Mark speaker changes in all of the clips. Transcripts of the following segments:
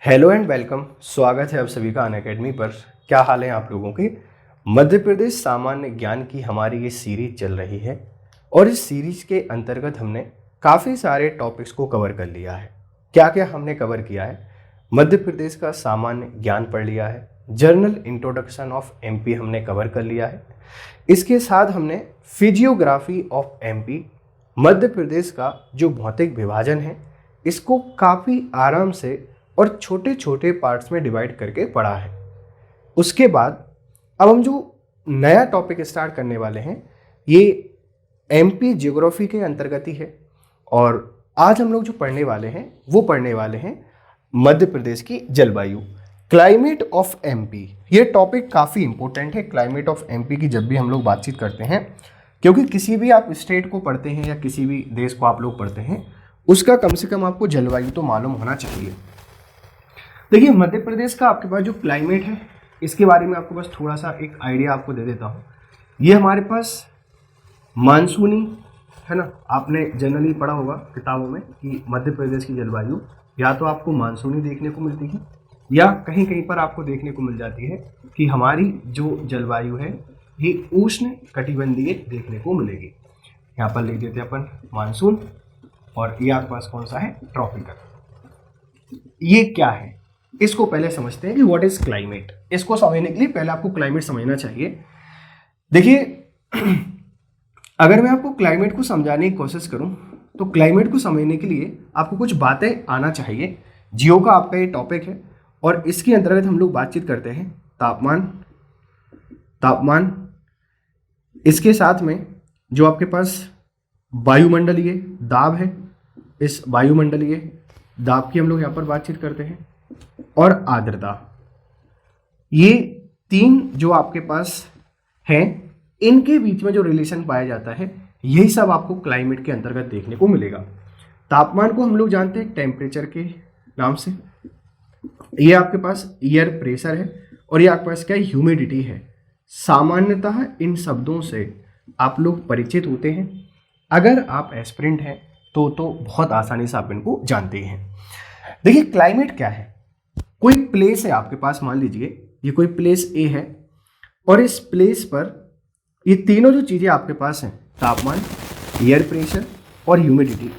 Speaker 1: Hello and welcome. स्वागत है आप सभी का अनअकैडमी पर। क्या हाल है आप लोगों के। मध्य प्रदेश सामान्य ज्ञान की हमारी ये सीरीज चल रही है और इस सीरीज के अंतर्गत हमने काफ़ी सारे टॉपिक्स को कवर कर लिया है। क्या क्या हमने कवर किया है? मध्य प्रदेश का सामान्य ज्ञान पढ़ लिया है, जर्नल इंट्रोडक्शन ऑफ एमपी हमने कवर कर लिया है। इसके साथ हमने physiography of MP, Madhya Pradesh का जो भौतिक विभाजन है इसको काफ़ी आराम से और छोटे छोटे पार्ट्स में डिवाइड करके पढ़ा है। उसके बाद अब हम जो नया टॉपिक स्टार्ट करने वाले हैं ये एमपी ज्योग्राफी के अंतर्गत ही है और आज हम लोग जो पढ़ने वाले हैं वो पढ़ने वाले हैं मध्य प्रदेश की जलवायु, क्लाइमेट ऑफ एमपी। ये टॉपिक काफ़ी इंपॉर्टेंट है क्लाइमेट ऑफ एमपी की जब भी हम लोग बातचीत करते हैं, क्योंकि किसी भी आप स्टेट को पढ़ते हैं या किसी भी देश को आप लोग पढ़ते हैं उसका कम से कम आपको जलवायु तो मालूम होना चाहिए। देखिए मध्य प्रदेश का आपके पास जो क्लाइमेट है इसके बारे में आपको बस थोड़ा सा एक आइडिया आपको दे देता हूँ। ये हमारे पास मानसूनी है ना, आपने जनरली पढ़ा होगा किताबों में कि मध्य प्रदेश की जलवायु या तो आपको मानसूनी देखने को मिलती है या कहीं कहीं पर आपको देखने को मिल जाती है कि हमारी जो जलवायु है ये उष्ण कटिबंधीय देखने को मिलेगी। यहाँ पर लिख देते हैं अपन मानसून और ये आपके पास कौन सा है, ट्रॉपिकल। ये क्या है इसको पहले समझते हैं कि व्हाट इज क्लाइमेट। इसको समझने के लिए पहले आपको क्लाइमेट समझना चाहिए। देखिए अगर मैं आपको क्लाइमेट को समझाने की कोशिश करूं तो क्लाइमेट को समझने के लिए आपको कुछ बातें आना चाहिए। जियो का आपका ये टॉपिक है और इसके अंतर्गत हम लोग बातचीत करते हैं तापमान, इसके साथ में जो आपके पास वायुमंडलीय दाब है, इस वायुमंडलीय दाब की हम लोग यहाँ पर बातचीत करते हैं, और आर्द्रता। ये तीन जो आपके पास हैं इनके बीच में जो रिलेशन पाया जाता है यही सब आपको क्लाइमेट के अंतर्गत देखने को मिलेगा। तापमान को हम लोग जानते हैं टेम्परेचर के नाम से। ये आपके पास एयर प्रेशर है और ये आपके पास क्या है, ह्यूमिडिटी है। सामान्यतः इन शब्दों से आप लोग परिचित होते हैं। अगर आप एस्पिरेंट हैं तो बहुत आसानी से आप इनको जानते हैं। देखिए क्लाइमेट क्या है, कोई प्लेस है आपके पास, मान लीजिए ये कोई प्लेस ए है और इस प्लेस पर ये तीनों जो चीज़ें आपके पास हैं, तापमान, एयर प्रेशर और ह्यूमिडिटी,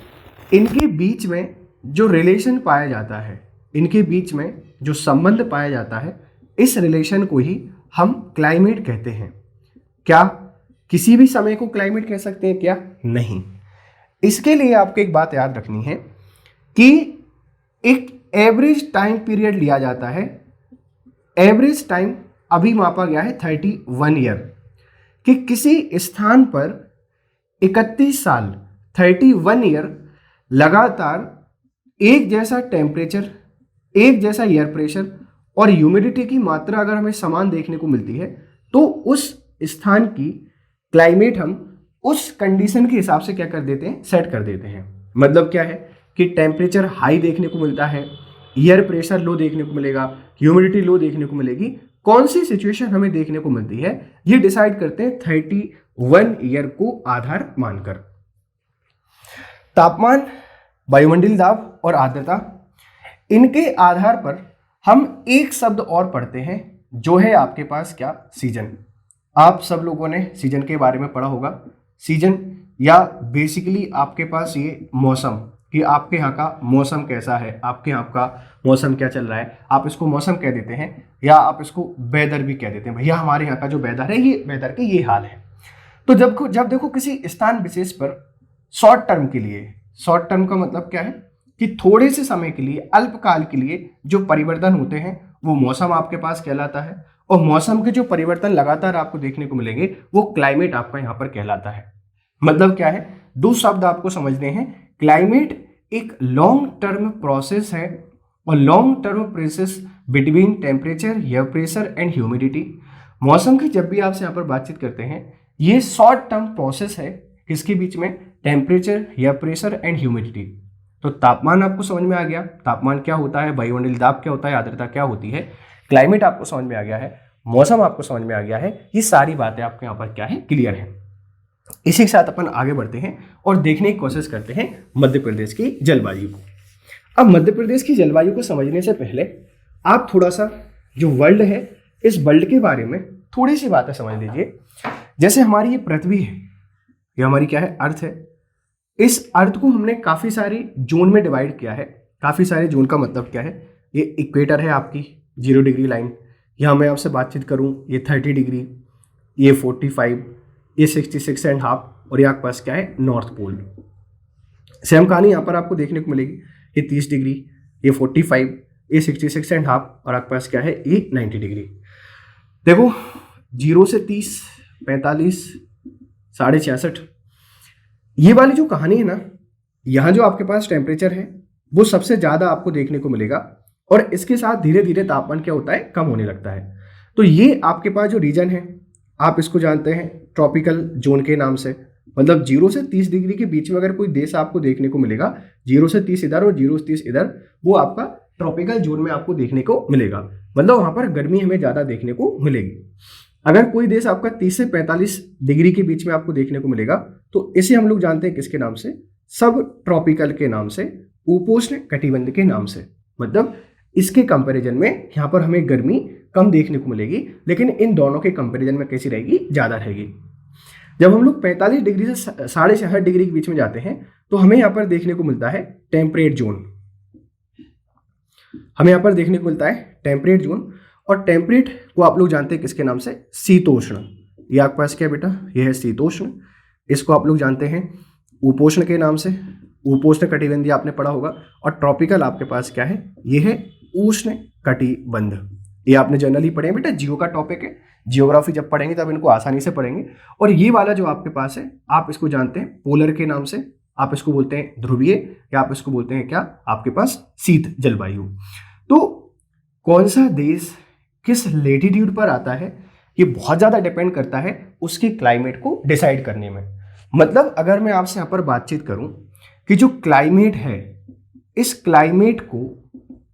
Speaker 1: इनके बीच में जो रिलेशन पाया जाता है, इनके बीच में जो संबंध पाया जाता है, इस रिलेशन को ही हम क्लाइमेट कहते हैं। क्या किसी भी समय को क्लाइमेट कह सकते हैं क्या? नहीं। इसके लिए आपको एक बात याद रखनी है कि एक एवरेज टाइम पीरियड लिया जाता है। एवरेज टाइम अभी मापा गया है 31 ईयर, कि किसी स्थान पर 31 साल 31 ईयर लगातार एक जैसा टेम्परेचर, एक जैसा एयर प्रेशर और ह्यूमिडिटी की मात्रा अगर हमें समान देखने को मिलती है तो उस स्थान की क्लाइमेट हम उस कंडीशन के हिसाब से क्या कर देते हैं, सेट कर देते हैं। मतलब क्या है कि टेम्परेचर हाई देखने को मिलता है, एयर प्रेशर लो देखने को मिलेगा, ह्यूमिडिटी लो देखने को मिलेगी। कौन सी सिचुएशन हमें देखने को मिलती है ये डिसाइड करते हैं 31 ईयर को आधार मानकर। तापमान, वायुमंडलीय दाब और आर्द्रता, इनके आधार पर हम एक शब्द और पढ़ते हैं जो है आपके पास क्या, सीजन। आप सब लोगों ने सीजन के बारे में पढ़ा होगा। सीजन या बेसिकली आपके पास ये मौसम, कि आपके यहाँ का मौसम कैसा है, आपके यहाँ का मौसम क्या चल रहा है, आप इसको मौसम कह देते हैं या आप इसको वेदर भी कह देते हैं। भैया हमारे यहाँ का जो वेदर है ये वेदर के ये हाल है। तो जब देखो किसी स्थान विशेष पर शॉर्ट टर्म के लिए, शॉर्ट टर्म का मतलब क्या है कि थोड़े से समय के लिए, अल्पकाल के लिए जो परिवर्तन होते हैं वो मौसम आपके पास कहलाता है, और मौसम के जो परिवर्तन लगातार आपको देखने को मिलेंगे वो क्लाइमेट आपका यहाँ पर कहलाता है। मतलब क्या है, दो शब्द आपको समझने हैं। क्लाइमेट एक लॉन्ग टर्म प्रोसेस है और long term process between temperature, air pressure and humidity. मौसम की जब भी आपसे यहाँ पर बातचीत करते हैं ये शॉर्ट टर्म प्रोसेस है, किसके बीच में, temperature, air pressure and humidity. तो तापमान आपको समझ में आ गया, तापमान क्या होता है, वायुमंडलीय दाब क्या होता है, आर्द्रता क्या होती है, क्लाइमेट आपको समझ में आ गया है, मौसम आपको समझ में आ गया है। ये सारी बातें आपके यहाँ पर क्या है, क्लियर है। इसी के साथ अपन आगे बढ़ते हैं और देखने की कोशिश करते हैं मध्य प्रदेश की जलवायु को। अब मध्य प्रदेश की जलवायु को समझने से पहले आप थोड़ा सा जो वर्ल्ड है, इस वर्ल्ड के बारे में थोड़ी सी बातें समझ लीजिए। जैसे हमारी ये पृथ्वी है, ये हमारी क्या है, अर्थ है। इस अर्थ को हमने काफ़ी सारे जोन में डिवाइड किया है। काफ़ी सारे जोन का मतलब क्या है, ये इक्वेटर है आपकी 0 डिग्री लाइन, यहाँ मैं आपसे बातचीत करूँ ये 30 डिग्री, ये 45, ये 66.5 और ये आपके पास क्या है, नॉर्थ पोल। सेम कहानी यहाँ पर आपको देखने को मिलेगी, ये 30 डिग्री, ये 45, ये 66.5 और आपके पास क्या है, ये 90 डिग्री। देखो 0 से 30, 45, 66.5, ये वाली जो कहानी है ना, यहाँ जो आपके पास टेम्परेचर है वो सबसे ज़्यादा आपको देखने को मिलेगा और इसके साथ धीरे धीरे तापमान क्या होता है, कम होने लगता है। तो ये आपके पास जो रीजन है, आप इसको जानते हैं ट्रॉपिकल जोन के नाम से। मतलब 0 से 30 डिग्री के बीच में अगर कोई देश आपको देखने को मिलेगा, 0 से 30 इधर और 0 से 30 इधर, वो आपका ट्रॉपिकल जोन में आपको देखने को मिलेगा। मतलब वहाँ पर गर्मी हमें ज़्यादा देखने को मिलेगी। अगर कोई देश आपका 30 से 45 डिग्री के बीच में आपको देखने को मिलेगा तो इसे हम लोग जानते हैं किसके नाम से, सब ट्रॉपिकल के नाम से, उपोष्ण कटिबंध के नाम से। मतलब इसके कंपैरिजन में यहाँ पर हमें गर्मी कम देखने को मिलेगी, लेकिन इन दोनों के कंपैरिजन में कैसी रहेगी, ज़्यादा रहेगी। जब हम लोग 45 डिग्री से 66.5 डिग्री के बीच में जाते हैं तो हमें यहाँ पर देखने को मिलता है टेम्परेट जोन। हमें यहाँ पर देखने को मिलता है टेम्परेट जोन, और टेम्परेट को आप लोग जानते हैं किसके नाम से, शीतोष्ण। ये आपके पास क्या बेटा, ये है शीतोष्ण। इसको आप लोग जानते हैं उपोष्ण के नाम से, उपोष्ण कटिबंधीय आपने पढ़ा होगा। और ट्रॉपिकल आपके पास क्या है, ये है उष्ण कटिबंध। ये आपने जनरली पढ़े हैं बेटा, जियो का टॉपिक है, जियोग्राफी जब पढ़ेंगे तब इनको आसानी से पढ़ेंगे। और ये वाला जो आपके पास है, आप इसको जानते हैं पोलर के नाम से, आप इसको बोलते हैं ध्रुवीय, या आप इसको बोलते हैं क्या, आपके पास शीत जलवायु। तो कौन सा देश किस लेटीट्यूड पर आता है, ये बहुत ज़्यादा डिपेंड करता है उसकी क्लाइमेट को डिसाइड करने में। मतलब अगर मैं आपसे यहाँ पर बातचीत करूँ कि जो क्लाइमेट है, इस क्लाइमेट को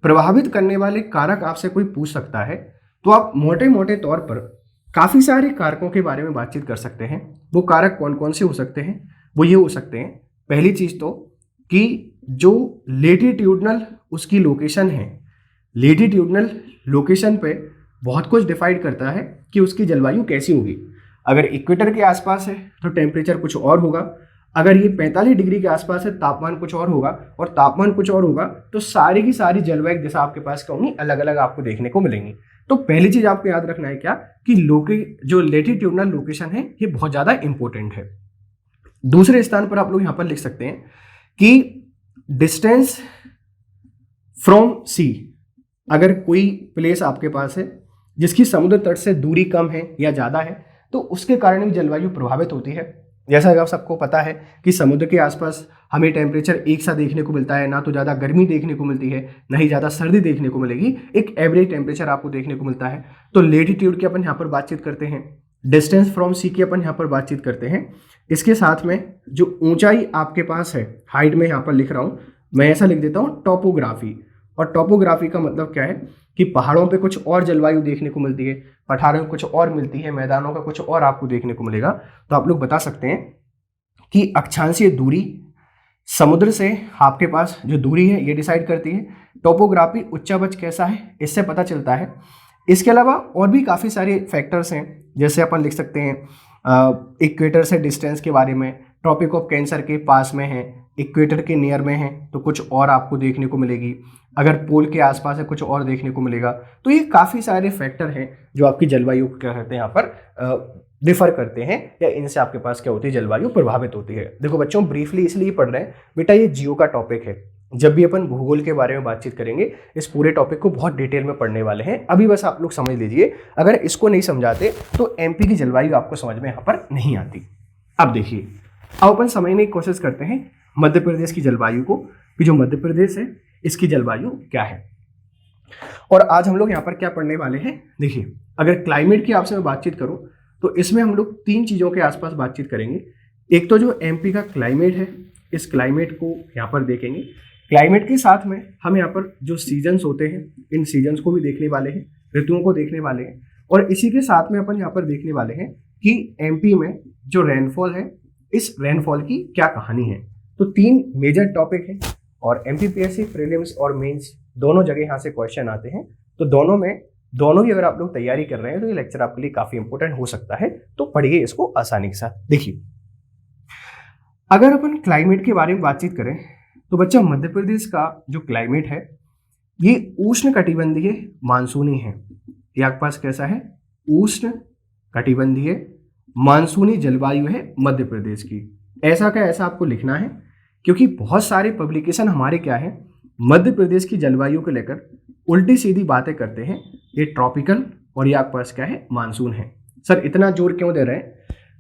Speaker 1: प्रभावित करने वाले कारक आपसे कोई पूछ सकता है, तो आप मोटे मोटे तौर पर काफ़ी सारे कारकों के बारे में बातचीत कर सकते हैं। वो कारक कौन कौन से हो सकते हैं, वो ये हो सकते हैं, पहली चीज़ तो कि जो लेटीट्यूडनल उसकी लोकेशन है, लेटीट्यूडनल लोकेशन पे बहुत कुछ डिफाइड करता है कि उसकी जलवायु कैसी होगी। अगर इक्वेटर के आसपास है तो टेम्परेचर कुछ और होगा, अगर ये 45 डिग्री के आसपास है तापमान कुछ और होगा, और तापमान कुछ और होगा तो सारी की सारी जलवायु जैसा आपके पास क्या होंगी, अलग अलग आपको देखने को मिलेंगी। तो पहली चीज आपको याद रखना है क्या, कि जो लेटीट्यूडनल लोकेशन है ये बहुत ज़्यादा इंपॉर्टेंट है। दूसरे स्थान पर आप लोग यहाँ पर लिख सकते हैं कि डिस्टेंस फ्रॉम सी। अगर कोई प्लेस आपके पास है जिसकी समुद्र तट से दूरी कम है या ज़्यादा है, तो उसके कारण भी जलवायु प्रभावित होती है। जैसा कि आप सबको पता है कि समुद्र के आसपास हमें टेम्परेचर एक सा देखने को मिलता है, ना तो ज़्यादा गर्मी देखने को मिलती है, ना ही ज़्यादा सर्दी देखने को मिलेगी, एक एवरेज टेम्परेचर आपको देखने को मिलता है। तो लेटीट्यूड की अपन यहाँ पर बातचीत करते हैं, डिस्टेंस फ्रॉम सी की अपन यहाँ पर बातचीत करते हैं। इसके साथ में जो ऊंचाई आपके पास है, हाइट में यहाँ पर लिख रहा हूँ, मैं ऐसा लिख देता हूँ टॉपोग्राफी। और टॉपोग्राफी का मतलब क्या है कि पहाड़ों पे कुछ और जलवायु देखने को मिलती है, पठारों में कुछ और मिलती है, मैदानों का कुछ और आपको देखने को मिलेगा। तो आप लोग बता सकते हैं कि अक्षांशीय दूरी समुद्र से आपके पास जो दूरी है ये डिसाइड करती है। टोपोग्राफी उच्चावच कैसा है इससे पता चलता है। इसके अलावा और भी काफ़ी सारे फैक्टर्स हैं, जैसे अपन लिख सकते हैं इक्वेटर से डिस्टेंस के बारे में, ट्रॉपिक ऑफ कैंसर के पास में है, इक्वेटर के नियर में है तो कुछ और आपको देखने को मिलेगी, अगर पोल के आसपास है कुछ और देखने को मिलेगा। तो ये काफ़ी सारे फैक्टर हैं जो आपकी जलवायु को क्या कहते हैं यहाँ पर डिफर करते हैं, या इनसे आपके पास क्या होती है, जलवायु प्रभावित होती है। देखो बच्चों ब्रीफली इसलिए पढ़ रहे हैं बेटा, ये जियो का टॉपिक है, जब भी अपन भूगोल के बारे में बातचीत करेंगे इस पूरे टॉपिक को बहुत डिटेल में पढ़ने वाले हैं। अभी बस आप लोग समझ लीजिए, अगर इसको नहीं समझाते तो एमपी की जलवायु आपको समझ में यहाँ पर नहीं आती। अब देखिए, अब अपन समझने की कोशिश करते हैं मध्य प्रदेश की जलवायु को, कि जो मध्य प्रदेश है इसकी जलवायु क्या है। और आज हम लोग यहाँ पर क्या पढ़ने वाले हैं, देखिए अगर क्लाइमेट की आपसे मैं बातचीत करूँ तो इसमें हम लोग 3 चीज़ों के आसपास बातचीत करेंगे। एक तो जो एमपी का क्लाइमेट है, इस क्लाइमेट को यहाँ पर देखेंगे। क्लाइमेट के साथ में हम यहाँ पर जो सीजन्स होते हैं, इन सीजन्स को भी देखने वाले हैं, ऋतुओं को देखने वाले हैं। और इसी के साथ में अपन यहाँ पर देखने वाले हैं कि एमपी में जो रेनफॉल है, इस रेनफॉल की क्या कहानी है। तो 3 मेजर टॉपिक हैं और एमपीपीएससी प्रीलिम्स और मेंस दोनों जगह यहाँ से क्वेश्चन आते हैं। तो दोनों भी अगर आप लोग तैयारी कर रहे हैं तो ये लेक्चर आपके लिए काफी इंपॉर्टेंट हो सकता है, तो पढ़िए इसको आसानी के साथ। देखिए, अगर अपन क्लाइमेट के बारे में बातचीत करें तो बच्चा मध्य प्रदेश का जो क्लाइमेट है ये उष्ण कटिबंधीय मानसूनी है। ये आपके पास कैसा है? उष्ण कटिबंधीय मानसूनी जलवायु है मध्य प्रदेश की। ऐसा का ऐसा आपको लिखना है, क्योंकि बहुत सारे पब्लिकेशन हमारे क्या है, मध्य प्रदेश की जलवायु को लेकर उल्टी सीधी बातें करते हैं। ये ट्रॉपिकल और ये आपके पास क्या है? मानसून है। सर इतना जोर क्यों दे रहे हैं?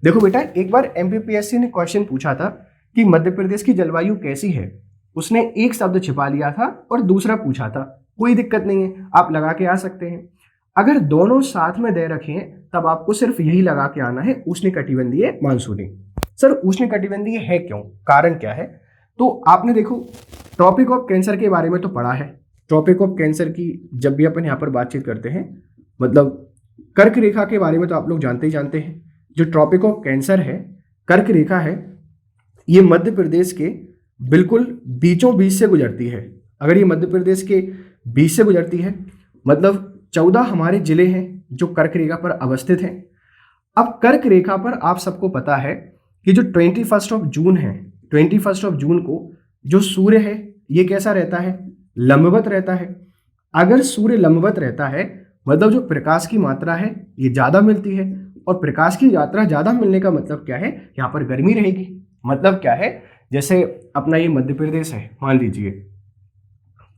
Speaker 1: देखो बेटा, एक बार एमपीपीएससी ने क्वेश्चन पूछा था कि मध्य प्रदेश की जलवायु कैसी है, उसने एक शब्द छिपा लिया था और दूसरा पूछा था। कोई दिक्कत नहीं है, आप लगा के आ सकते हैं। अगर दोनों साथ में दे रखे हैं तब आपको सिर्फ यही लगा के आना है, उष्णकटिबंधीय मानसूनी। सर उष्णकटिबंधीय है क्यों, कारण क्या है? तो आपने देखो ट्रॉपिक ऑफ कैंसर के बारे में तो पढ़ा है। ट्रॉपिक ऑफ कैंसर की जब भी अपन यहाँ पर बातचीत करते हैं, मतलब कर्क रेखा के बारे में तो आप लोग जानते ही जानते हैं। जो ट्रॉपिक ऑफ कैंसर है, कर्क रेखा है, ये मध्य प्रदेश के बिल्कुल बीचों बीच से गुजरती है। अगर ये मध्य प्रदेश के बीच से गुजरती है मतलब 14 हमारे जिले हैं जो कर्क रेखा पर अवस्थित हैं। अब कर्क रेखा पर आप सबको पता है कि जो 21 जून है, 21 जून को जो सूर्य है ये कैसा रहता है? लंबवत रहता है। अगर सूर्य लंबवत रहता है मतलब जो प्रकाश की मात्रा है ये ज़्यादा मिलती है, और प्रकाश की मात्रा ज़्यादा मिलने का मतलब क्या है? यहाँ पर गर्मी रहेगी। मतलब क्या है? जैसे अपना ये मध्य प्रदेश है, मान लीजिए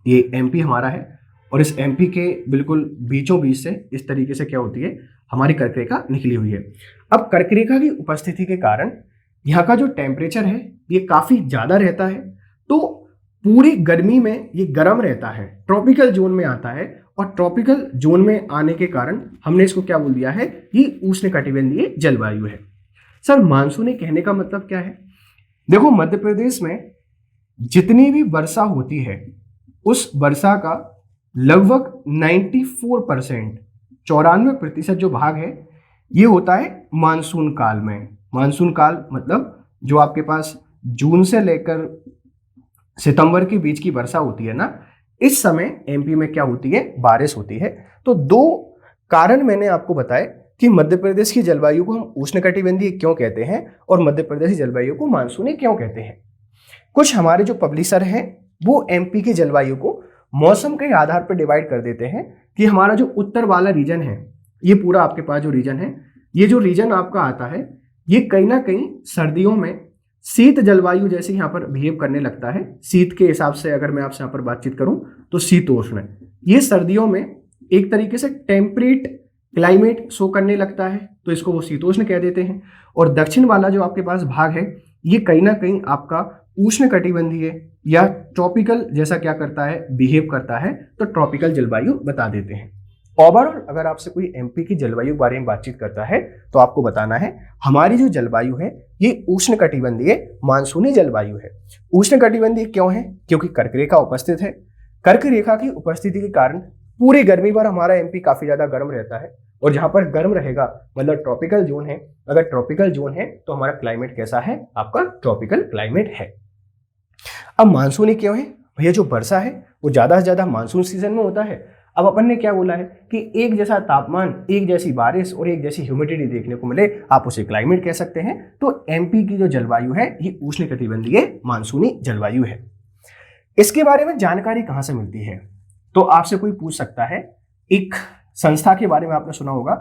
Speaker 1: ये एमपी हमारा है, और इस एमपी के बिल्कुल बीचों बीच से इस तरीके से क्या होती है? हमारी कर्क रेखा निकली हुई है। अब कर्क रेखा की उपस्थिति के कारण यहाँ का जो टेम्परेचर है ये काफ़ी ज़्यादा रहता है, तो पूरी गर्मी में ये गर्म रहता है, ट्रॉपिकल जोन में आता है। और ट्रॉपिकल जोन में आने के कारण हमने इसको क्या बोल दिया है? ये उष्णकटिबंधीय जलवायु है। सर मानसूनी कहने का मतलब क्या है? देखो मध्य प्रदेश में जितनी भी वर्षा होती है उस वर्षा का लगभग 94%, 94% जो भाग है ये होता है मानसून काल में। मानसून काल मतलब जो आपके पास जून से लेकर सितंबर के बीच की वर्षा होती है ना, इस समय एमपी में क्या होती है? बारिश होती है। तो दो कारण मैंने आपको बताए कि मध्य प्रदेश की जलवायु को हम उष्णकटिबंधीय क्यों कहते हैं और मध्य प्रदेश की जलवायु को मानसूनी क्यों कहते हैं। कुछ हमारे जो पब्लिशर हैं वो एमपी की जलवायु को मौसम के आधार पर डिवाइड कर देते हैं कि हमारा जो उत्तर वाला रीजन है, ये पूरा आपके पास जो रीजन है, ये जो रीजन आपका आता है ये कहीं ना कहीं सर्दियों में शीत जलवायु जैसे यहाँ पर बिहेव करने लगता है। शीत के हिसाब से अगर मैं आपसे यहाँ पर बातचीत करूँ तो शीतोष्ण, ये सर्दियों में एक तरीके से टेम्परेट क्लाइमेट शो करने लगता है, तो इसको वो शीतोष्ण कह देते हैं। और दक्षिण वाला जो आपके पास भाग है ये कहीं ना कहीं आपका उष्णकटिबंधीय या ट्रॉपिकल जैसा क्या करता है? बिहेव करता है, तो ट्रॉपिकल जलवायु बता देते हैं। ओवरऑल अगर आपसे कोई एमपी की जलवायु के बारे में बातचीत करता है तो आपको बताना है हमारी जो जलवायु है ये उष्णकटिबंधीय मानसूनी जलवायु है। उष्णकटिबंधीय क्यों है? क्योंकि कर्क रेखा उपस्थित है। कर्क रेखा की उपस्थिति के कारण पूरी गर्मी भर हमारा एमपी काफी ज्यादा गर्म रहता है, और जहां पर गर्म रहेगा मतलब ट्रॉपिकल जोन है। अगर ट्रॉपिकल जोन है तो हमारा क्लाइमेट कैसा है? आपका ट्रॉपिकल क्लाइमेट है। अब मानसूनी क्यों है? भैया जो वर्षा है वो ज्यादा से ज्यादा मानसून सीजन में होता है। अब अपन ने क्या बोला है कि एक जैसा तापमान, एक जैसी बारिश और एक जैसी ह्यूमिडिटी देखने को मिले, आप उसे क्लाइमेट कह सकते हैं। तो एमपी की जो जलवायु है ये उष्णकटिबंधीय मानसूनी जलवायु है। इसके बारे में जानकारी कहाँ से मिलती है? तो आपसे कोई पूछ सकता है, एक संस्था के बारे में आपने सुना होगा,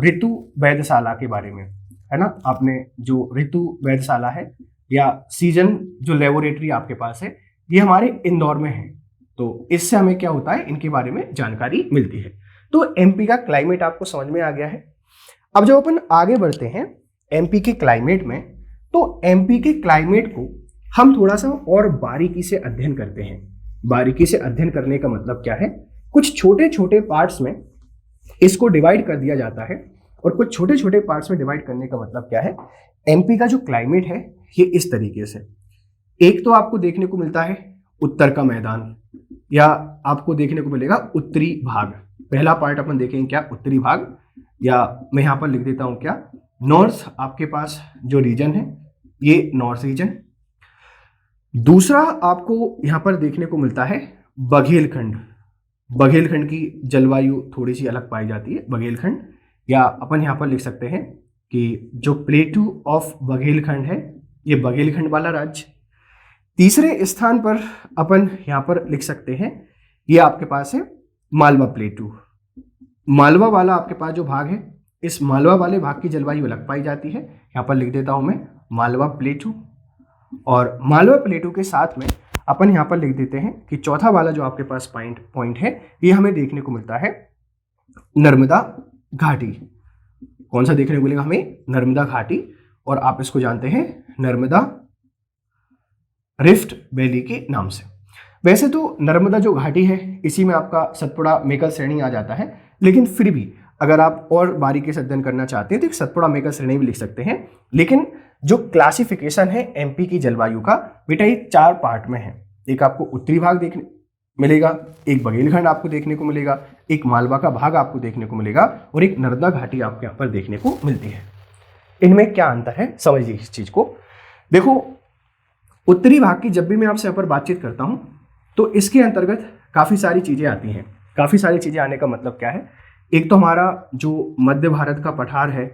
Speaker 1: ऋतु वेधशाला के बारे में, है ना? आपने जो ऋतु वेधशाला है या सीजन जो लेबोरेटरी आपके पास है ये हमारे इंदौर में है, तो इससे हमें क्या होता है? इनके बारे में जानकारी मिलती है। तो एमपी का क्लाइमेट आपको समझ में आ गया है। अब जब अपन आगे बढ़ते हैं एमपी के क्लाइमेट में, तो एमपी के क्लाइमेट को हम थोड़ा सा और बारीकी से अध्ययन करते हैं। बारीकी से अध्ययन करने का मतलब क्या है? कुछ छोटे छोटे पार्ट्स में इसको डिवाइड कर दिया जाता है, और कुछ छोटे छोटे पार्ट्स में डिवाइड करने का मतलब क्या है? एमपी का जो क्लाइमेट है ये इस तरीके से, एक तो आपको देखने को मिलता है उत्तर का मैदान, या आपको देखने को मिलेगा उत्तरी भाग। पहला पार्ट अपन देखेंगे क्या? उत्तरी भाग, या मैं यहाँ पर लिख देता हूँ क्या? नॉर्थ। आपके पास जो रीजन है ये नॉर्थ रीजन। दूसरा आपको यहाँ पर देखने को मिलता है बघेलखंड। बघेलखंड की जलवायु थोड़ी सी अलग पाई जाती है। बघेलखंड, या अपन यहाँ पर लिख सकते हैं कि जो प्लेटू ऑफ बघेलखंड है, ये बघेलखंड वाला राज्य। तीसरे स्थान पर अपन यहाँ पर लिख सकते हैं, ये आपके पास है मालवा प्लेटू। मालवा वाला आपके पास जो भाग है, इस मालवा वाले भाग की जलवायु अलग पाई जाती है। यहाँ पर लिख देता हूं मैं मालवा प्लेटू। और मालवा प्लेटू के साथ में अपन यहाँ पर लिख देते हैं कि चौथा वाला जो आपके पास पॉइंट है, ये हमें देखने को मिलता है नर्मदा घाटी। कौन सा देखने को मिलेगा हमें? नर्मदा घाटी। और आप इसको जानते हैं नर्मदा रिफ्ट वैली के नाम से। वैसे तो नर्मदा जो घाटी है, इसी में आपका सतपुड़ा मेकल श्रेणी आ जाता है, लेकिन फिर भी अगर आप और बारीकी से अध्ययन करना चाहते हैं तो एक सतपुड़ा मेकल श्रेणी भी लिख सकते हैं। लेकिन जो क्लासिफिकेशन है एमपी की जलवायु का, बेटा ये 4 पार्ट में है। एक आपको उत्तरी भाग देखने मिलेगा, एक बघेलखंड आपको देखने को मिलेगा, एक मालवा का भाग आपको देखने को मिलेगा, और एक नर्मदा घाटी आपके यहाँ पर देखने को मिलती है। इनमें क्या अंतर है, समझिए इस चीज को। देखो, उत्तरी भाग की जब भी मैं आपसे यहाँ पर बातचीत करता हूँ तो इसके अंतर्गत काफी सारी चीजें आती हैं। काफी सारी चीजें आने का मतलब क्या है? एक तो हमारा जो मध्य भारत का पठार है,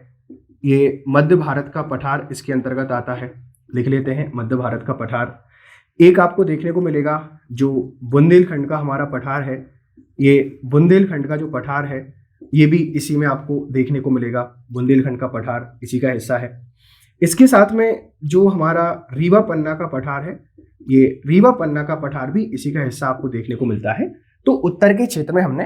Speaker 1: ये मध्य भारत का पठार इसके अंतर्गत आता है। लिख लेते हैं मध्य भारत का पठार। एक आपको देखने को मिलेगा जो बुंदेलखंड का हमारा पठार है, ये बुंदेलखंड का जो पठार है ये भी इसी में आपको देखने को मिलेगा। बुंदेलखंड का पठार इसी का हिस्सा है। इसके साथ में जो हमारा रीवा पन्ना का पठार है, ये रीवा पन्ना का पठार भी इसी का हिस्सा आपको देखने को मिलता है। तो उत्तर के क्षेत्र में हमने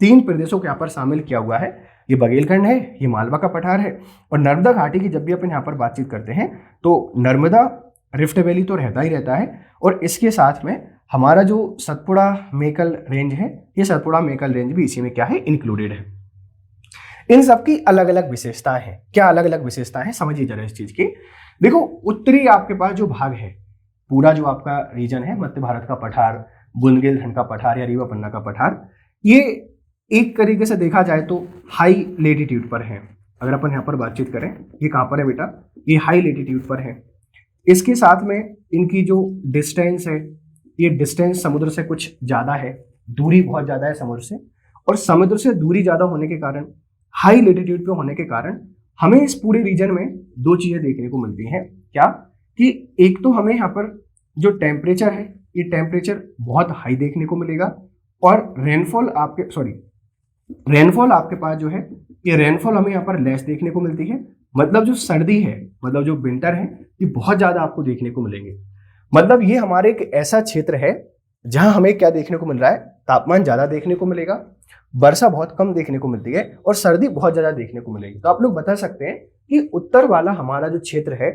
Speaker 1: 3 प्रदेशों को यहाँ पर शामिल किया हुआ है। ये बघेलखंड है, ये मालवा का पठार है, और नर्मदा घाटी की जब भी अपन यहाँ पर बातचीत करते हैं तो नर्मदा रिफ्ट वैली तो रहता ही रहता है, और इसके साथ में हमारा जो सतपुड़ा मेकल रेंज है, ये सतपुड़ा मेकल रेंज भी इसी में क्या है, इंक्लूडेड है। इन सबकी अलग अलग विशेषताएं हैं। क्या अलग अलग विशेषताएं हैं, समझिए जरा इस चीज की। देखो, उत्तरी आपके पास जो भाग है, पूरा जो आपका रीजन है, मध्य भारत का पठार, बुंदेलखंड का पठार या रीवा पन्ना का पठार, ये एक तरीके से देखा जाए तो हाई लेटीट्यूड पर है। अगर अपन यहाँ पर बातचीत करें, ये कहाँ पर है बेटा? ये हाई लेटीट्यूड पर है। इसके साथ में इनकी जो डिस्टेंस है, ये डिस्टेंस समुद्र से कुछ ज़्यादा है, दूरी बहुत ज़्यादा है समुद्र से, और समुद्र से दूरी ज़्यादा होने के कारण, हाई लेटीट्यूड पे होने के कारण हमें इस पूरे रीजन में 2 चीज़ें देखने को मिलती हैं। क्या? कि एक तो हमें यहाँ पर जो टेम्परेचर है, ये टेम्परेचर बहुत हाई देखने को मिलेगा, और रेनफॉल आपके पास जो है, ये रेनफॉल हमें यहाँ पर लेस देखने को मिलती है। मतलब जो सर्दी है, मतलब जो विंटर है, ये बहुत ज़्यादा आपको देखने को मिलेंगे। मतलब ये हमारे एक ऐसा क्षेत्र है जहां हमें क्या देखने को मिल रहा है, तापमान ज़्यादा देखने को मिलेगा, वर्षा बहुत कम देखने को मिलती है, और सर्दी बहुत ज़्यादा देखने को मिलेगी। तो आप लोग बता सकते हैं कि उत्तर वाला हमारा जो क्षेत्र है,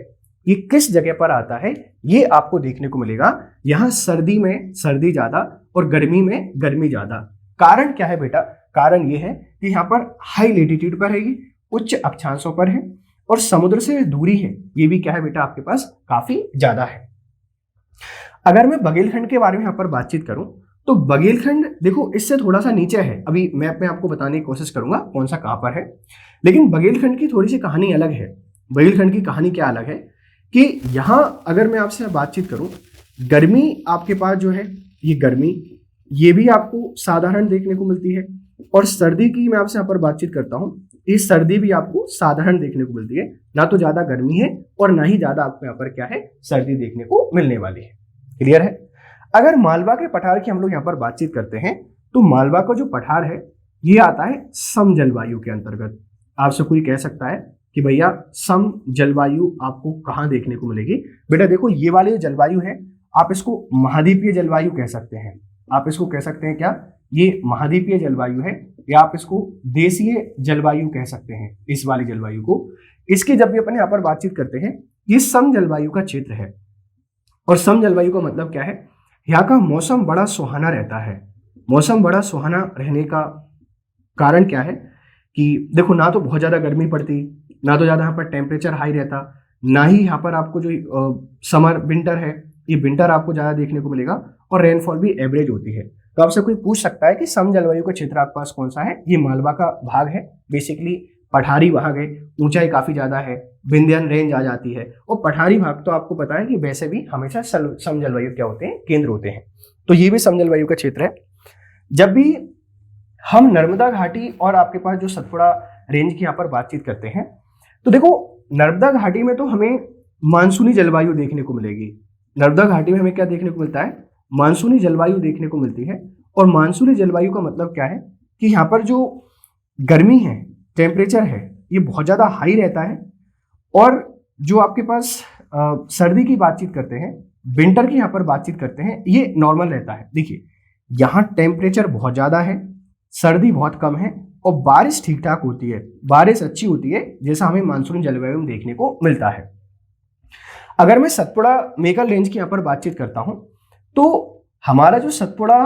Speaker 1: ये किस जगह पर आता है। ये आपको देखने को मिलेगा यहाँ सर्दी में सर्दी ज़्यादा और गर्मी में गर्मी ज़्यादा। कारण क्या है बेटा? कारण ये है कि यहाँ पर हाई लेटीट्यूड पर है, ये उच्च अक्षांशों पर है, और समुद्र से दूरी है, ये भी क्या है बेटा आपके पास, काफी ज्यादा है। अगर मैं बघेलखंड के बारे में यहाँ पर बातचीत करूं तो बघेलखंड देखो इससे थोड़ा सा नीचे है। अभी मैप में आपको बताने की कोशिश करूंगा कौन सा कहां पर है, लेकिन बघेलखंड की थोड़ी सी कहानी अलग है। बघेलखंड की कहानी क्या अलग है कि यहाँ अगर मैं आपसे बातचीत करूं, गर्मी आपके पास जो है, ये गर्मी ये भी आपको साधारण देखने को मिलती है, और सर्दी की मैं आपसे यहाँ पर बातचीत करता हूँ, इस सर्दी भी आपको साधारण देखने को मिलती है। ना तो ज्यादा गर्मी है और ना ही ज्यादा आपको यहाँ पर क्या है, सर्दी देखने को मिलने वाली है। क्लियर है? अगर मालवा के पठार की हम लोग यहाँ पर बातचीत करते हैं तो मालवा का जो पठार है ये आता है सम जलवायु के अंतर्गत। आपसे कोई कह सकता है कि भैया सम जलवायु आपको कहाँ देखने को मिलेगी? बेटा देखो, ये वाली जो जलवायु है, आप इसको महाद्वीपीय जलवायु कह सकते हैं। आप इसको कह सकते हैं क्या, ये महाद्वीपीय जलवायु है, या आप इसको देशीय जलवायु कह सकते हैं, इस वाली जलवायु को। इसकी जब भी अपन यहाँ पर बातचीत करते हैं, ये सम जलवायु का क्षेत्र है। और सम जलवायु का मतलब क्या है? यहाँ का मौसम बड़ा सुहाना रहता है। मौसम बड़ा सुहाना रहने का कारण क्या है कि देखो, ना तो बहुत ज्यादा गर्मी पड़ती, ना तो ज्यादा यहाँ पर टेम्परेचर हाई रहता, ना ही यहाँ पर आपको जो समर विंटर है, ये विंटर आपको ज्यादा देखने को मिलेगा, और रेनफॉल भी एवरेज होती है। तो आपसे कोई पूछ सकता है कि सम जलवायु का क्षेत्र आपके पास कौन सा है? ये मालवा का भाग है, बेसिकली पठारी भाग है, ऊंचाई काफी ज्यादा है, विंध्यान रेंज आ जाती है, और पठारी भाग तो आपको पता है कि वैसे भी हमेशा समजलवायु क्या होते हैं, केंद्र होते हैं, तो ये भी समजलवायु का क्षेत्र है। जब भी हम नर्मदा घाटी और आपके पास जो सतपुड़ा रेंज की यहाँ पर बातचीत करते हैं, तो देखो नर्मदा घाटी में तो हमें मानसूनी जलवायु देखने को मिलेगी। नर्मदा घाटी में हमें क्या देखने को मिलता है, मानसूनी जलवायु देखने को मिलती है। और मानसूनी जलवायु का मतलब क्या है कि यहाँ पर जो गर्मी है, टेम्परेचर है, ये बहुत ज़्यादा हाई रहता है। और जो आपके पास सर्दी की बातचीत करते हैं, विंटर की यहाँ पर बातचीत करते हैं, ये नॉर्मल रहता है। देखिए यहाँ टेम्परेचर बहुत ज़्यादा है, सर्दी बहुत कम है, और बारिश ठीक ठाक होती है, बारिश अच्छी होती है, जैसा हमें मानसूनी जलवायु में देखने को मिलता है। अगर मैं सतपुड़ा मेकल रेंज की यहाँ पर बातचीत करता हूँ, तो हमारा जो सतपुड़ा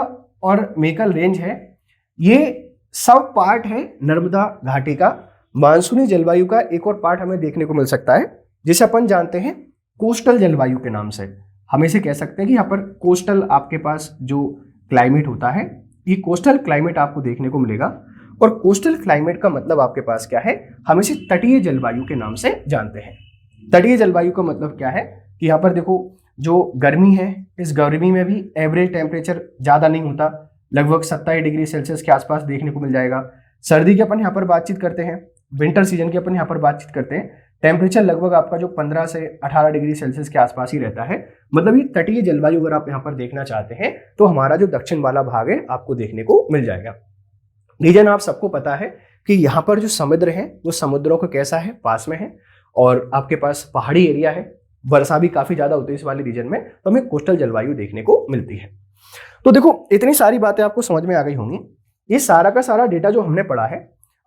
Speaker 1: और मेकल रेंज है, ये सब पार्ट है नर्मदा घाटी का। मानसूनी जलवायु का एक और पार्ट हमें देखने को मिल सकता है, जिसे अपन जानते हैं कोस्टल जलवायु के नाम से। हम इसे कह सकते हैं कि यहाँ पर कोस्टल आपके पास जो क्लाइमेट होता है, ये कोस्टल क्लाइमेट आपको देखने को मिलेगा। और कोस्टल क्लाइमेट का मतलब आपके पास क्या है, हम इसे तटीय जलवायु के नाम से जानते हैं। तटीय जलवायु का मतलब क्या है कि यहाँ पर देखो जो गर्मी है, इस गर्मी में भी एवरेज टेम्परेचर ज़्यादा नहीं होता, लगभग 27 डिग्री सेल्सियस के आसपास देखने को मिल जाएगा। सर्दी की अपन यहाँ पर बातचीत करते हैं, विंटर सीजन की अपन यहाँ पर बातचीत करते हैं, टेम्परेचर लगभग आपका जो 15 से 18 डिग्री सेल्सियस के आसपास ही रहता है। मतलब ये तटीय जलवायु अगर आप यहाँ पर देखना चाहते हैं, तो हमारा जो दक्षिण वाला भाग है आपको देखने को मिल जाएगा। रीजन आप सबको पता है कि यहाँ पर जो समुद्र है, वो समुद्रों का कैसा है, पास में है, और आपके पास पहाड़ी एरिया है, वर्षा भी काफी ज्यादा होती है इस वाले रीजन में, तो हमें कोस्टल जलवायु देखने को मिलती है। तो देखो इतनी सारी बातें आपको समझ में आ गई होंगी। ये सारा का सारा डेटा जो हमने पढ़ा है,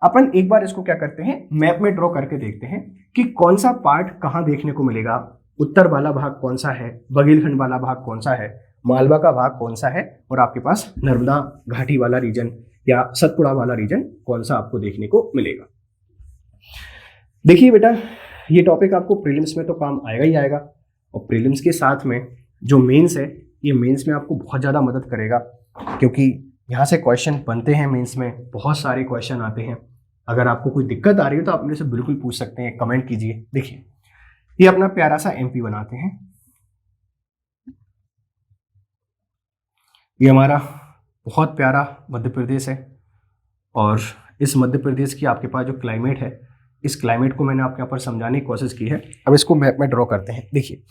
Speaker 1: अपन एक बार इसको क्या करते हैं, मैप में ड्रॉ करके देखते हैं कि कौन सा पार्ट कहाँ देखने को मिलेगा। उत्तर वाला भाग कौन सा है, बघेलखंड वाला भाग कौन सा है, मालवा का भाग कौन सा है, और आपके पास नर्मदा घाटी वाला रीजन या सतपुड़ा वाला रीजन कौन सा आपको देखने को मिलेगा। देखिए बेटा, ये टॉपिक आपको प्रीलिम्स में तो काम आएगा ही आएगा, और प्रीलिम्स के साथ में जो मेंस है, ये मेंस में आपको बहुत ज़्यादा मदद करेगा, क्योंकि यहाँ से क्वेश्चन बनते हैं मेंस में, बहुत सारे क्वेश्चन आते हैं। अगर आपको कोई दिक्कत आ रही है तो आप मेरे से बिल्कुल पूछ सकते हैं, कमेंट कीजिए। देखिए ये अपना प्यारा सा एमपी बनाते हैं, ये हमारा बहुत प्यारा मध्य प्रदेश है, और इस मध्य प्रदेश की आपके पास जो क्लाइमेट है, इस क्लाइमेट को मैंने आपके यहाँ पर समझाने की कोशिश की है। अब इसको मैप में ड्रॉ करते हैं। देखिए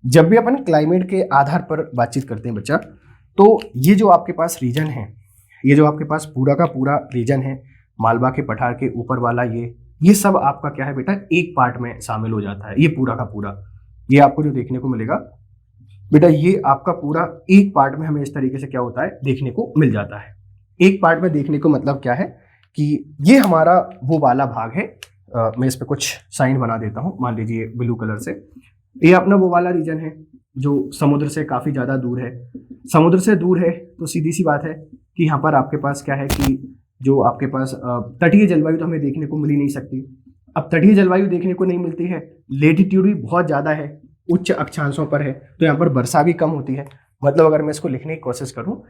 Speaker 1: जब भी अपन क्लाइमेट के आधार पर बातचीत करते हैं बच्चा, तो ये जो आपके पास रीजन है, ये जो आपके पास पूरा का पूरा रीजन है, मालवा के पठार के ऊपर वाला, ये सब आपका क्या है बेटा, एक पार्ट में शामिल हो जाता है। ये पूरा का पूरा, ये आपको जो देखने को मिलेगा बेटा, ये आपका पूरा एक पार्ट में हमें इस तरीके से क्या होता है, देखने को मिल जाता है। एक पार्ट में देखने को मतलब क्या है कि ये हमारा वो वाला भाग है। मैं इस पर कुछ साइन बना देता हूँ, मान लीजिए ब्लू कलर से। ये अपना वो वाला रीजन है जो समुद्र से काफ़ी ज़्यादा दूर है। समुद्र से दूर है तो सीधी सी बात है कि यहाँ पर आपके पास क्या है कि जो आपके पास तटीय जलवायु तो हमें देखने को मिल ही नहीं सकती। अब तटीय जलवायु देखने को नहीं मिलती है, लेटीट्यूड भी बहुत ज़्यादा है, उच्च अक्षांशों पर है, तो यहाँ पर वर्षा भी कम होती है। मतलब अगर मैं इसको लिखने की कोशिश करूँ,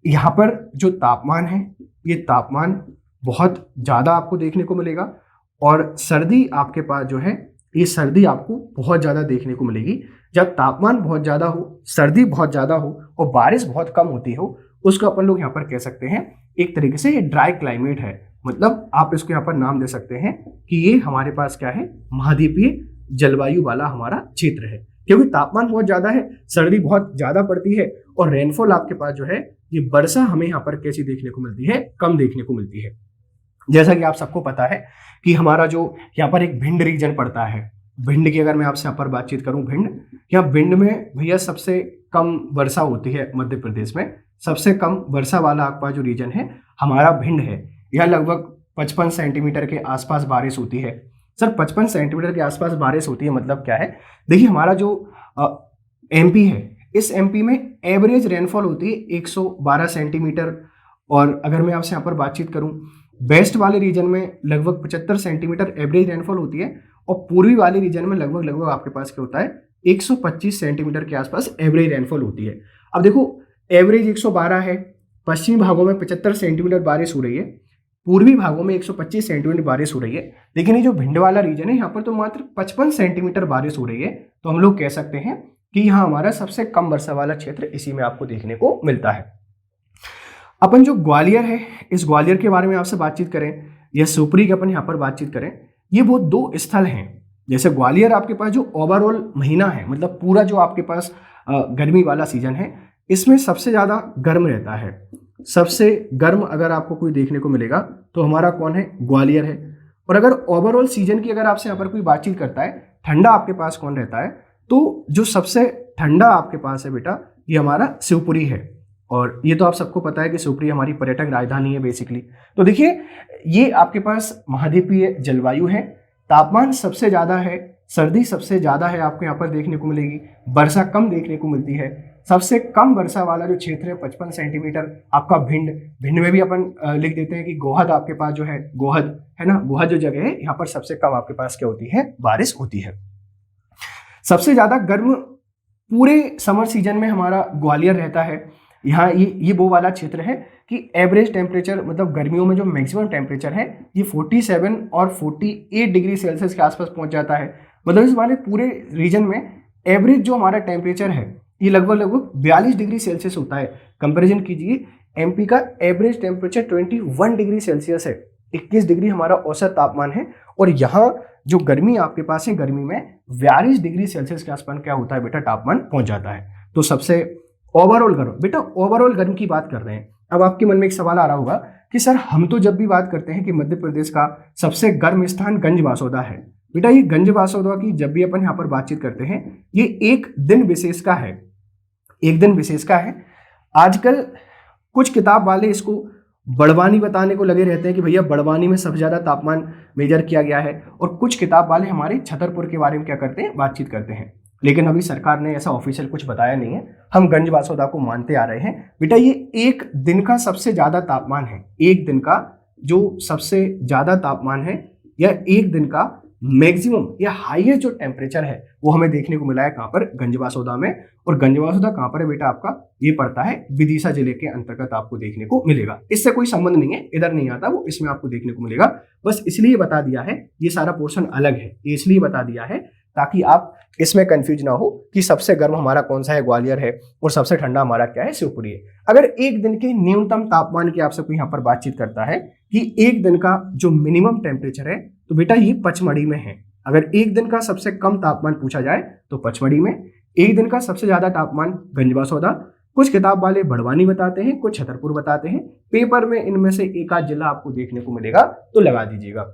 Speaker 1: यहाँ पर जो तापमान है, ये तापमान बहुत ज़्यादा आपको देखने को मिलेगा, और सर्दी आपके पास जो है, ये सर्दी आपको बहुत ज़्यादा देखने को मिलेगी। जब तापमान बहुत ज़्यादा हो, सर्दी बहुत ज़्यादा हो और बारिश बहुत कम होती हो, उसको अपन लोग यहाँ पर कह सकते हैं एक तरीके से ये ड्राई क्लाइमेट है। मतलब आप इसको यहाँ पर नाम दे सकते हैं कि ये हमारे पास क्या है, महाद्वीपीय जलवायु वाला हमारा क्षेत्र है, क्योंकि तापमान बहुत ज़्यादा है, सर्दी बहुत ज़्यादा पड़ती है, और रेनफॉल आपके पास जो है, ये वर्षा हमें यहाँ पर कैसी देखने को मिलती है, कम देखने को मिलती है। जैसा कि आप सबको पता है कि हमारा जो यहाँ पर एक भिंड रीजन पड़ता है, भिंड की अगर मैं आपसे यहाँ पर बातचीत करूँ, यहाँ भिंड में भैया सबसे कम वर्षा होती है। मध्य प्रदेश में सबसे कम वर्षा वाला आपका जो रीजन है हमारा भिंड है। यह लगभग 55 सेंटीमीटर के आसपास बारिश होती है। सर 55 सेंटीमीटर के आसपास बारिश होती है मतलब क्या है? देखिए हमारा जो एमपी है, इस एमपी में एवरेज रेनफॉल होती है 112 सेंटीमीटर, और अगर मैं आपसे यहाँ पर बातचीत करूँ, वेस्ट वाले रीजन में लगभग 75 सेंटीमीटर एवरेज रेनफॉल होती है, और पूर्वी वाले रीजन में लगभग आपके पास क्या होता है, 125 सेंटीमीटर के आसपास एवरेज रेनफॉल होती है। अब देखो एवरेज 112 है, पश्चिमी भागों में 75 सेंटीमीटर बारिश हो रही है, पूर्वी भागों में 125 सेंटीमीटर बारिश हो रही है, लेकिन ये जो भिंड वाला रीजन है यहाँ पर तो मात्र 55 सेंटीमीटर बारिश हो रही है। तो हम लोग कह सकते हैं कि यहाँ हमारा सबसे कम वर्षा वाला क्षेत्र इसी में आपको देखने को मिलता है। अपन जो ग्वालियर है, इस ग्वालियर के बारे में आपसे बातचीत करें या शिवपुरी की अपन यहाँ पर बातचीत करें, ये वो दो स्थल हैं। जैसे ग्वालियर आपके पास जो ओवरऑल महीना है, मतलब पूरा जो आपके पास गर्मी वाला सीजन है, इसमें सबसे ज़्यादा गर्म रहता है। सबसे गर्म अगर आपको कोई देखने को मिलेगा तो हमारा कौन है, ग्वालियर है। और अगर ओवरऑल सीजन की अगर आपसे यहाँ पर कोई बातचीत करता है, ठंडा आपके पास कौन रहता है, तो जो सबसे ठंडा आपके पास है बेटा, ये हमारा शिवपुरी है। और ये तो आप सबको पता है कि शिवपुरी हमारी पर्यटक राजधानी है बेसिकली। तो देखिए, ये आपके पास महाद्वीपीय जलवायु है, तापमान सबसे ज़्यादा है, सर्दी सबसे ज़्यादा है आपको यहाँ पर देखने को मिलेगी, वर्षा कम देखने को मिलती है। सबसे कम वर्षा वाला जो क्षेत्र है 55 सेंटीमीटर आपका भिंड में भी अपन लिख देते हैं कि गोहद आपके पास जो है, गोहद है ना, गोहद जो जगह है यहाँ पर सबसे कम आपके पास क्या होती है, बारिश होती है। सबसे ज़्यादा गर्म पूरे समर सीजन में हमारा ग्वालियर रहता है। यहाँ ये वो वाला क्षेत्र है कि एवरेज टेम्परेचर, मतलब गर्मियों में जो मैक्सिमम टेम्परेचर है ये 47 और 48 डिग्री सेल्सियस के आसपास पहुँच जाता है। मतलब इस वाले पूरे रीजन में एवरेज जो हमारा टेम्परेचर है ये लगभग 42 डिग्री सेल्सियस होता है। कंपैरिजन कीजिए, एमपी का एवरेज टेम्परेचर 21 डिग्री सेल्सियस है, 21 डिग्री हमारा औसत तापमान है। और यहाँ जो गर्मी आपके पास है, गर्मी में 42 डिग्री सेल्सियस के आसपास क्या होता है बेटा, तापमान पहुंच जाता है। तो सबसे ओवरऑल गर्म, बेटा ओवरऑल गर्म की बात कर रहे हैं। अब आपके मन में एक सवाल आ रहा होगा कि सर हम तो जब भी बात करते हैं कि मध्य प्रदेश का सबसे गर्म स्थान गंजबासौदा है, बेटा ये गंजबासौदा की जब भी अपन यहाँ पर बातचीत करते हैं, ये एक दिन विशेष का है, एक दिन विशेष का है। आजकल कुछ किताब वाले इसको बड़वानी बताने को लगे रहते हैं कि भैया बड़वानी में सबसे ज़्यादा तापमान मेजर किया गया है, और कुछ किताब वाले हमारे छतरपुर के बारे में क्या करते हैं, बातचीत करते हैं। लेकिन अभी सरकार ने ऐसा ऑफिशियल कुछ बताया नहीं है, हम गंजबासौदा को मानते आ रहे हैं। बेटा ये एक दिन का सबसे ज़्यादा तापमान है, एक दिन का जो सबसे ज़्यादा तापमान है या एक दिन का मैक्सिमम या हाईएस्ट जो टेम्परेचर है वो हमें देखने को मिला है कहाँ पर, गंजबासौदा में। और गंजबासौदा कहाँ पर है बेटा, आपका ये पड़ता है विदिशा जिले के अंतर्गत आपको देखने को मिलेगा। इससे कोई संबंध नहीं है, इधर नहीं आता वो, इसमें आपको देखने को मिलेगा। बस इसलिए बता दिया है, ये सारा पोर्शन अलग है, ये इसलिए बता दिया है ताकि आप इसमें कंफ्यूज ना हो कि सबसे गर्म हमारा कौन सा है, ग्वालियर है, और सबसे ठंडा हमारा क्या है, शिवपुरी है। अगर एक दिन के न्यूनतम तापमान की आपसे कोई यहाँ पर बातचीत करता है कि एक दिन का जो मिनिमम टेम्परेचर है, तो बेटा ये पचमढ़ी में है। अगर एक दिन का सबसे कम तापमान पूछा जाए तो पचमढ़ी में, एक दिन का सबसे ज्यादा तापमान गंजबासौदा, कुछ किताब वाले बड़वानी बताते हैं, कुछ छतरपुर बताते हैं। पेपर में इनमें से एक आध जिला आपको देखने को मिलेगा तो लगा दीजिएगा।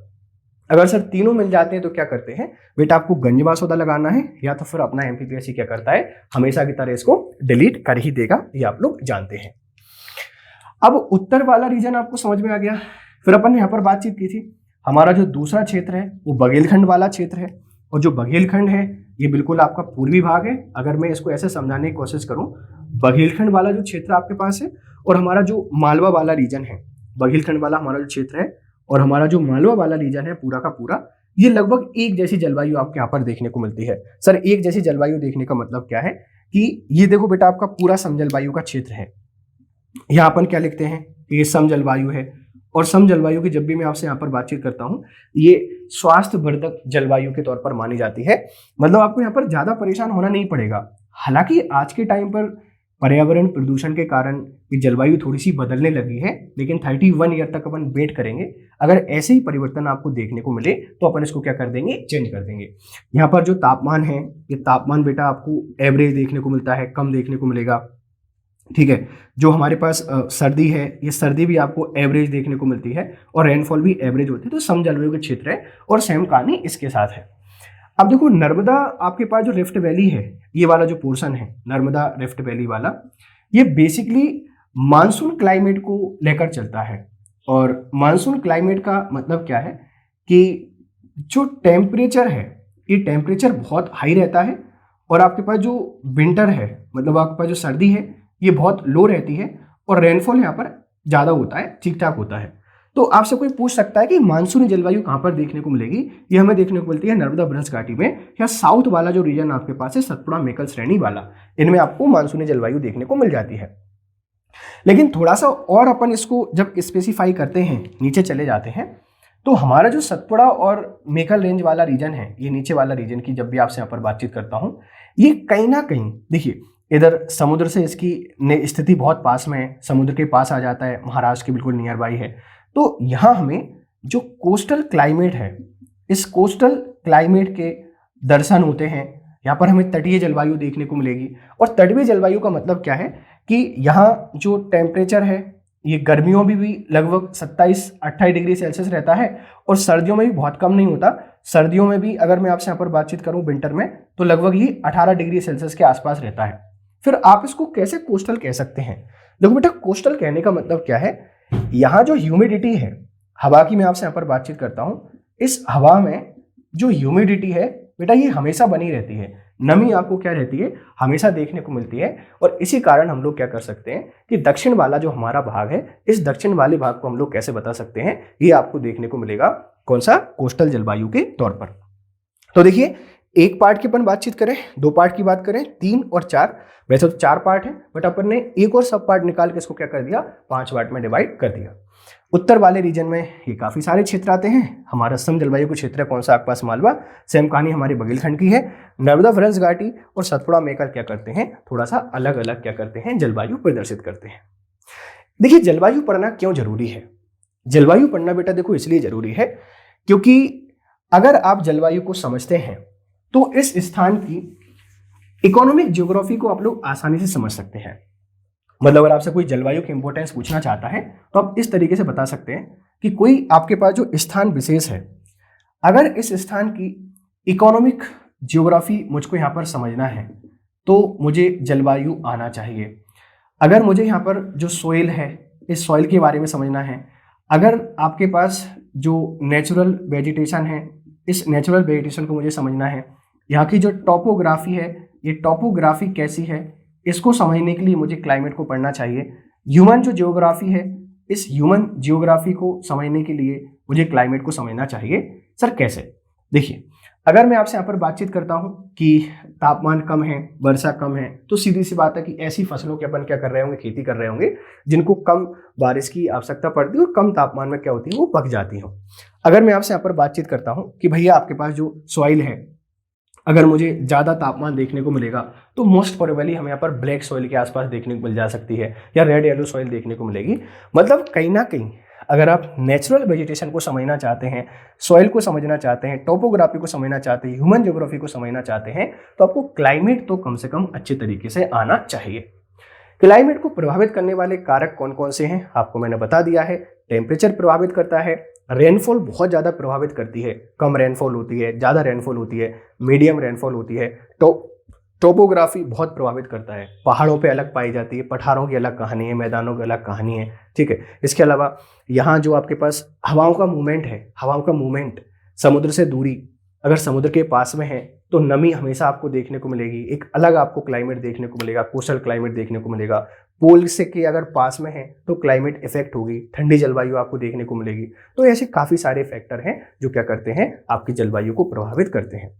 Speaker 1: अगर सर तीनों मिल जाते हैं तो क्या करते हैं बेटा, आपको गंजबासौदा लगाना है, या तो फिर अपना एमपीपीएससी क्या करता है, हमेशा की तरह इसको डिलीट कर ही देगा, ये आप लोग जानते हैं। अब उत्तर वाला रीजन आपको समझ में आ गया। फिर अपन यहाँ पर बातचीत की थी, हमारा जो दूसरा क्षेत्र है वो बघेलखंड वाला क्षेत्र है। और जो बघेलखंड है ये बिल्कुल आपका पूर्वी भाग है। अगर मैं इसको ऐसे समझाने की कोशिश करूं, बघेलखंड वाला जो क्षेत्र आपके पास है और हमारा जो मालवा वाला रीजन है, बघेलखंड वाला हमारा जो क्षेत्र है और हमारा जो मालवा वाला रीजन है पूरा का पूरा, ये लगभग एक जैसी जलवायु आपको यहाँ पर देखने को मिलती है। सर एक जैसी जलवायु देखने का मतलब क्या है कि ये देखो बेटा, आपका पूरा समजलवायु का क्षेत्र है। यहाँ अपन क्या लिखते हैं, ये समजलवायु है। और समजलवायु की जब भी मैं आपसे यहाँ पर बातचीत करता हूँ, ये स्वास्थ्यवर्धक जलवायु के तौर पर मानी जाती है। मतलब आपको यहाँ पर ज्यादा परेशान होना नहीं पड़ेगा। हालांकि आज के टाइम पर पर्यावरण प्रदूषण के कारण ये जलवायु थोड़ी सी बदलने लगी है, लेकिन 31 ईयर तक अपन वेट करेंगे। अगर ऐसे ही परिवर्तन आपको देखने को मिले तो अपन इसको क्या कर देंगे, चेंज कर देंगे। यहाँ पर जो तापमान है, ये तापमान बेटा आपको एवरेज देखने को मिलता है, कम देखने को मिलेगा, ठीक है। जो हमारे पास सर्दी है, ये सर्दी भी आपको एवरेज देखने को मिलती है और रेनफॉल भी एवरेज होती है। तो समजलवायु के क्षेत्र है और सेम कहानी इसके साथ है। अब देखो नर्मदा आपके पास जो रिफ्ट वैली है, ये वाला जो पोर्शन है नर्मदा रिफ्ट वैली वाला, ये बेसिकली मानसून क्लाइमेट को लेकर चलता है। और मानसून क्लाइमेट का मतलब क्या है कि जो टेम्परेचर है, ये टेम्परेचर बहुत हाई रहता है और आपके पास जो विंटर है, मतलब आपके पास जो सर्दी है, ये बहुत लो रहती है और रेनफॉल यहाँ पर ज़्यादा होता है, ठीक ठाक होता है। तो आपसे कोई पूछ सकता है कि मानसूनी जलवायु कहाँ पर देखने को मिलेगी, ये हमें देखने को मिलती है नर्मदा ब्रज घाटी में, या साउथ वाला जो रीजन आपके पास है सतपुड़ा मेकल श्रेणी वाला, इनमें आपको मानसूनी जलवायु देखने को मिल जाती है। लेकिन थोड़ा सा और अपन इसको जब स्पेसिफाई करते हैं, नीचे चले जाते हैं, तो हमारा जो सतपुड़ा और मेकल रेंज वाला रीजन है, ये नीचे वाला रीजन की जब भी आपसे यहाँ पर बातचीत करता हूँ, ये कहीं ना कहीं देखिए इधर समुद्र से इसकी स्थिति बहुत पास में है, समुद्र के पास आ जाता है, महाराष्ट्र के बिल्कुल नियर बाई है। तो यहाँ हमें जो कोस्टल क्लाइमेट है, इस कोस्टल क्लाइमेट के दर्शन होते हैं। यहाँ पर हमें तटीय जलवायु देखने को मिलेगी, और तटीय जलवायु का मतलब क्या है कि यहाँ जो टेम्परेचर है ये गर्मियों में भी लगभग 27-28 डिग्री सेल्सियस रहता है, और सर्दियों में भी बहुत कम नहीं होता। सर्दियों में भी अगर मैं आपसे यहाँ पर बातचीत करूँ विंटर में, तो लगभग ही 18 डिग्री सेल्सियस के आसपास रहता है। फिर आप इसको कैसे कोस्टल कह सकते हैं? देखो बेटा, कोस्टल कहने का मतलब क्या है, यहाँ जो ह्यूमिडिटी है हवा की, मैं आपसे यहाँ पर बातचीत करता हूँ, इस हवा में जो ह्यूमिडिटी है बेटा ये हमेशा बनी रहती है, नमी आपको क्या रहती है, हमेशा देखने को मिलती है। और इसी कारण हम लोग क्या कर सकते हैं कि दक्षिण वाला जो हमारा भाग है, इस दक्षिण वाले भाग को हम लोग कैसे बता सकते हैं, ये आपको देखने को मिलेगा कौन सा, कोस्टल जलवायु के तौर पर। तो देखिए, एक पार्ट की अपन बातचीत करें, दो पार्ट की बात करें, 3 और 4, वैसे तो 4 पार्ट है, बट अपन ने एक और सब पार्ट निकाल के इसको क्या कर दिया, 5 पार्ट में डिवाइड कर दिया। उत्तर वाले रीजन में ये काफी सारे क्षेत्र आते हैं। हमारा सम जलवायु का क्षेत्र है कौन सा, आसपास मालवा। सेम कहानी हमारी बघेलखंड की है। नर्मदा फरस घाटी और सतपुड़ा मेकल क्या करते हैं, थोड़ा सा अलग अलग क्या करते हैं, जलवायु प्रदर्शित करते हैं। देखिए, जलवायु पढ़ना क्यों जरूरी है? जलवायु पढ़ना बेटा देखो इसलिए जरूरी है क्योंकि अगर आप जलवायु को समझते हैं तो इस स्थान की इकोनॉमिक ज्योग्राफी को आप लोग आसानी से समझ सकते हैं। मतलब अगर आपसे कोई जलवायु की इंपॉर्टेंस पूछना चाहता है तो आप इस तरीके से बता सकते हैं कि कोई आपके पास जो स्थान विशेष है, अगर इस स्थान की इकोनॉमिक ज्योग्राफी मुझको यहाँ पर समझना है तो मुझे जलवायु आना चाहिए। अगर मुझे यहाँ पर जो सोइल है, इस सॉइल के बारे में समझना है, अगर आपके पास जो नेचुरल वेजिटेशन है, इस नेचुरल वेजिटेशन को मुझे समझना है, यहाँ की जो टॉपोग्राफी है, ये टॉपोग्राफी कैसी है, इसको समझने के लिए मुझे क्लाइमेट को पढ़ना चाहिए। ह्यूमन जो जियोग्राफी है, इस ह्यूमन जियोग्राफी को समझने के लिए मुझे क्लाइमेट को समझना चाहिए। सर कैसे? देखिए, अगर मैं आपसे यहाँ पर बातचीत करता हूँ कि तापमान कम है, वर्षा कम है, तो सीधी सी बात है कि ऐसी फसलों की अपन क्या कर रहे होंगे, खेती कर रहे होंगे जिनको कम बारिश की आवश्यकता पड़ती है और कम तापमान में क्या होती है, वो पक जाती हो। अगर मैं आपसे यहाँ पर बातचीत करता हूँ कि भैया आपके पास जो सॉइल है, अगर मुझे ज़्यादा तापमान देखने को मिलेगा तो मोस्ट प्रोबेबली हमें यहाँ पर ब्लैक सॉइल के आसपास देखने को मिल जा सकती है, या रेड येलो सॉइल देखने को मिलेगी। मतलब कहीं ना कहीं अगर आप नेचुरल वेजिटेशन को समझना चाहते हैं, सॉइल को समझना चाहते हैं, टोपोग्राफी को समझना चाहते हैं, ह्यूमन ज्योग्राफी को समझना चाहते हैं, तो आपको क्लाइमेट तो कम से कम अच्छे तरीके से आना चाहिए। क्लाइमेट को प्रभावित करने वाले कारक कौन कौन से हैं आपको मैंने बता दिया है। टेम्परेचर प्रभावित करता है, रेनफॉल बहुत ज़्यादा प्रभावित करती है, कम रेनफॉल होती है, ज़्यादा रेनफॉल होती है, मीडियम रेनफॉल होती है। टोपोग्राफी बहुत प्रभावित करता है, पहाड़ों पे अलग पाई जाती है, पठारों की अलग कहानी है, मैदानों की अलग कहानी है, ठीक है। इसके अलावा यहाँ जो आपके पास हवाओं का मूवमेंट है, हवाओं का मूवमेंट, समुद्र से दूरी, अगर समुद्र के पास में है तो नमी हमेशा आपको देखने को मिलेगी, एक अलग आपको क्लाइमेट देखने को मिलेगा, कोस्टल क्लाइमेट देखने को मिलेगा। पोल से के अगर पास में है तो क्लाइमेट इफेक्ट होगी, ठंडी जलवायु आपको देखने को मिलेगी। तो ऐसे काफ़ी सारे फैक्टर हैं जो क्या करते हैं, आपकी जलवायु को प्रभावित करते हैं।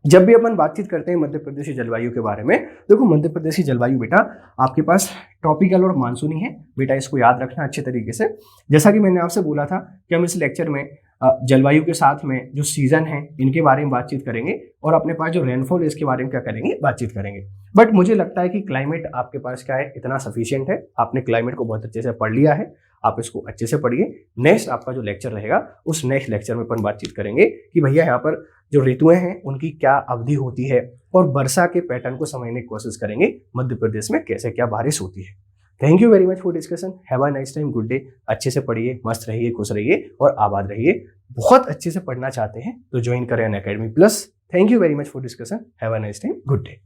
Speaker 1: जब भी अपन बातचीत करते हैं मध्य प्रदेश की जलवायु के बारे में, देखो मध्य प्रदेश की जलवायु बेटा आपके पास ट्रॉपिकल और मानसूनी है। बेटा इसको याद रखना अच्छे तरीके से। जैसा कि मैंने आपसे बोला था कि हम इस लेक्चर में जलवायु के साथ में जो सीजन है इनके बारे में बातचीत करेंगे, और अपने पास जो रेनफॉल है इसके बारे में क्या करेंगे, बातचीत करेंगे। बट मुझे लगता है कि क्लाइमेट आपके पास क्या है, इतना सफिशिएंट है, आपने क्लाइमेट को बहुत अच्छे से पढ़ लिया है, आप इसको अच्छे से पढ़िए। नेक्स्ट आपका जो लेक्चर रहेगा उस नेक्स्ट लेक्चर में अपन बातचीत करेंगे कि भैया यहाँ पर जो ऋतुएं हैं उनकी क्या अवधि होती है, और वर्षा के पैटर्न को समझने की कोशिश करेंगे, मध्य प्रदेश में कैसे क्या बारिश होती है। Thank you very much for discussion. Have a nice time, good day. अच्छे से पढ़िए, मस्त रहिए, खुश रहिए और आबाद रहिए। बहुत अच्छे से पढ़ना चाहते हैं तो ज्वाइन करें Unacademy plus. Thank you very much for discussion. Have a nice time, good day.